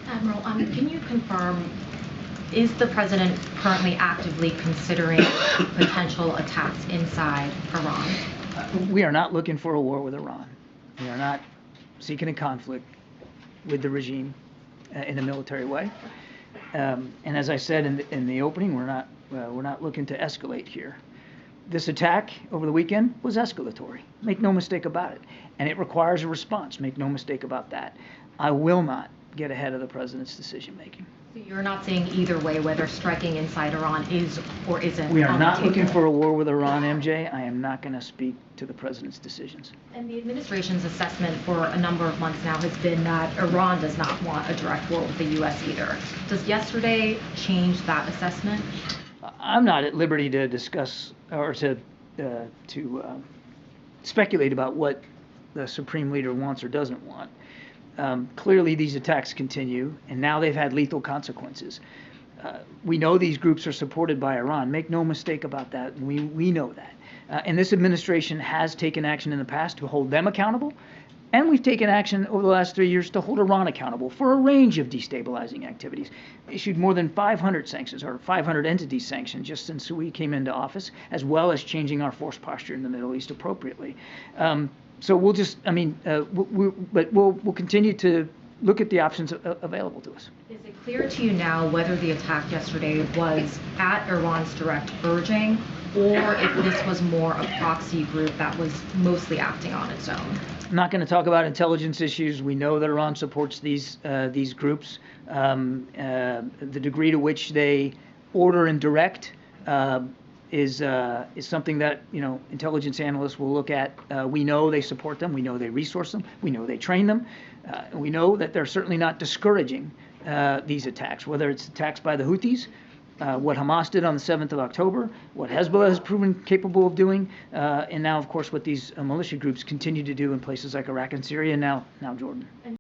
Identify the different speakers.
Speaker 1: Admiral, can you confirm, is the president currently actively considering potential attacks inside Iran?
Speaker 2: We are not looking for a war with Iran. We are not seeking a conflict with the regime in a military way. And as I said in the opening, we're not looking to escalate here. This attack over the weekend was escalatory. Make no mistake about it. And it requires a response. Make no mistake about that. I will not get ahead of the president's decision making.
Speaker 1: So you're not saying either way whether striking inside Iran is or isn't?
Speaker 2: We are not looking for a war with Iran, MJ. I am not going to speak to the president's decisions.
Speaker 1: And the administration's assessment for a number of months now has been that Iran does not want a direct war with the U.S. either. Does yesterday change that assessment?
Speaker 2: I'm not at liberty to discuss or to speculate about what the Supreme Leader wants or doesn't want. Clearly, these attacks continue, and now they've had lethal consequences. We know these groups are supported by Iran. Make no mistake about that. We know that. And this administration has taken action in the past to hold them accountable, and we've taken action over the last 3 years to hold Iran accountable for a range of destabilizing activities. Issued more than 500 sanctions, or 500 entities sanctioned, just since we came into office, as well as changing our force posture in the Middle East appropriately. So we'll just, we'll continue to look at the options available to us.
Speaker 1: Is it clear to you now whether the attack yesterday was at Iran's direct urging, or if this was more a proxy group that was mostly acting on its own?
Speaker 2: I'm not going to talk about intelligence issues. We know that Iran supports these groups. The degree to which they order and direct is something that intelligence analysts will look at. We know they support them. We know they resource them. We know they train them. We know that they're certainly not discouraging these attacks, whether it's attacks by the Houthis, what Hamas did on the 7th of October, what Hezbollah has proven capable of doing, and now, of course, what these militia groups continue to do in places like Iraq and Syria, and now Jordan.